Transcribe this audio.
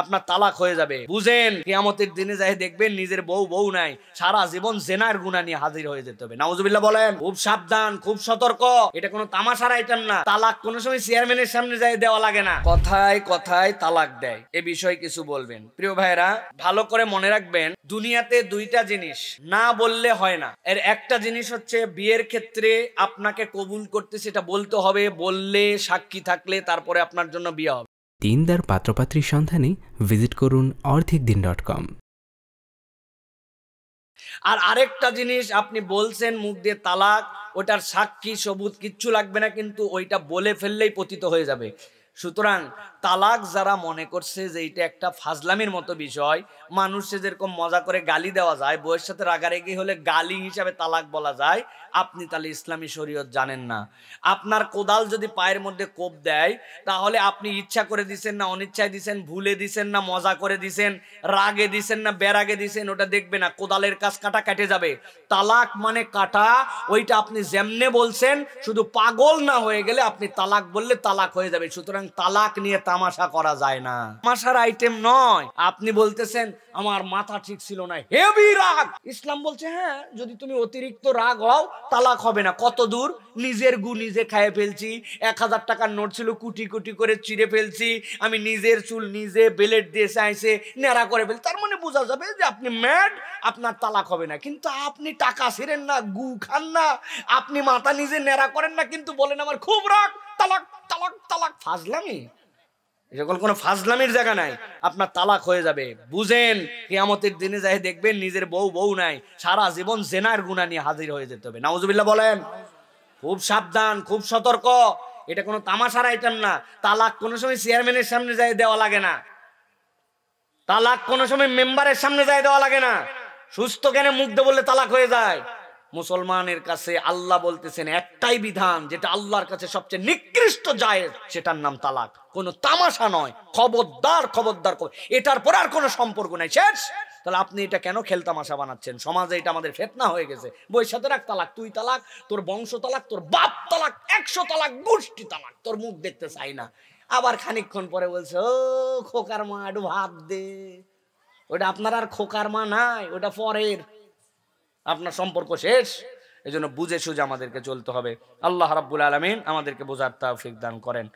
আপনার তালাক হয়ে যাবে। বুঝেন, কিয়ামতের দিনে যাই দেখবেন নিজের বউ নাই, সারা জীবন জেনার গুনাহ নিয়ে হাজির হয়ে যেতে হবে। নাউজুবিল্লাহ বলেন। খুব সাবধান, খুব সতর্ক। এটা কোনো তামাশার আইটেম না। তালাক কোনো সময় চেয়ারম্যানের সামনে যাই দেওয়া লাগে না। কথায় কথায় তালাক দেয়, এ বিষয়ে কিছু বলবেন। প্রিয় ভাইরা, ভালো করে মনে রাখবেন, দুনিয়াতে দুইটা জিনিস না বললে হয় না। এর একটা জিনিস হচ্ছে বিয়ের ক্ষেত্রে আপনাকে কবুল করতে সেটা বলতে হবে, বললে সাক্ষী থাকলে তারপরে আপনার জন্য বিয়ে হবে। দিনদার পাত্রপাত্রীর সন্ধানে ভিজিট করুন orthikdin.com। আর আরেকটা জিনিস, আপনি বলছেন মুখ দিয়ে তালাক, ওটার সাক্ষী সবুত কিচ্ছু লাগবে না, কিন্তু ওইটা বলে ফেললেই পতিত হয়ে যাবে। সুতরাং তালাক যারা মনে করছে যে এটা একটা ফাজলামির মতো বিষয়, মানুষে যেরকম মজা করে গালি দেওয়া যায়, বউয়ের সাথে রাগারাগি হলে গালি হিসাবে তালাক বলা যায়, আপনি তাহলে ইসলামী শরীয়ত জানেন না। আপনার কোদাল যদি পায়ের মধ্যে কোপ দেয়, তাহলে আপনি ইচ্ছা করে দিছেন না অনিচ্ছায় দিছেন, ভুলে দিছেন না মজা করে দিছেন, রাগে দিছেন না বেরাগে দিছেন, ওটা দেখবে না। কোদালের কাজ কাটা কেটে যাবে। তালাক মানে কাটা, ওইটা আপনি যেমনে বলছেন, শুধু পাগল না হয়ে গেলে আপনি তালাক বললে তালাক হয়ে যাবে। সুতরাং তালাক নিয়ে তামাশা করা যায় না, তামাশার আইটেম নয়। আপনি বলতেছেন আমার মাথা ঠিক ছিল না, হেভি রাগ। ইসলাম বলছে হ্যাঁ, যদি তুমি অতিরিক্ত রাগ হও তালাক হবে না। কত দূর? নিজের গু নিজে খাইয়ে ফেলছি, 1000 টাকার নোট ছিল কুটি কুটি করে চিড়ে ফেলছি, আমি নিজের চুল নিজে বেলেট দিয়ে চাইছে নেড়া করে ফেলছি, তার মানে বোঝা যাবে যে আপনি ম্যাড, আপনার তালাক হবে না। কিন্তু আপনি টাকা ছিঁড়েন না, গু খান না, আপনি মাথা নিজে নেড়া করেন না, কিন্তু বলেন আমার খুব রাগ, তালাক তালাক তালাক। ফাজলামি, এরকম কোনো ফাজলামির জায়গা নাই, আপনার তালাক হয়ে যাবে। বুঝেন, কিয়ামতের দিনে যাই দেখবেন নিজের বউ নাই, সারা জীবন জেনার গুনাহ নিয়ে হাজির হয়ে যেতে হবে। নাউজুবিল্লাহ বলেন। খুব সাবধান, খুব সতর্ক। এটা কোনো তামাশার আইটেম না। তালাক কোনো সময় চেয়ারম্যানের সামনে যাই দেওয়া লাগে না। তালাক কোনো সময় মেম্বারের সামনে যাই দেওয়া লাগে না। সুস্থ জ্ঞানে মুখ দিয়ে বললে তালাক হয়ে যায়। মুসলমানের কাছে আল্লাহ বলতেছেন একটাই বিধান, যেটা আল্লাহর কাছে সবচেয়ে নিকৃষ্ট জায়েজ, সেটার নাম তালাক। কোনো তামাশা নয়। খবরদার, খবরদার, এটার পর আর কোনো সম্পর্ক নাই, শেষ। তাহলে আপনি এটা কেন খেলতামাশা বানাচ্ছেন? সমাজে এটা আমাদের ফিতনা হয়ে গেছে। বইয়ের সাথে রাখ তালাক, তুই তালাক, তোর বংশ তালাক, তোর বাপ তালাক, 100 তালাক, গোষ্ঠী তালাক, তোর মুখ দেখতে চাই না। আবার খানিকক্ষণ পরে বলছে ও খোকার মা একটু ভাত দে। ওটা আপনার আর খোকার মা নাই, ওটা পরের। আপনার সম্পর্ক শেষ। এজন্য বুঝে সুঝে আমাদেরকে চলতে হবে। আল্লাহ রাব্বুল আলামিন আমাদেরকে বোঝার তৌফিক দান করেন।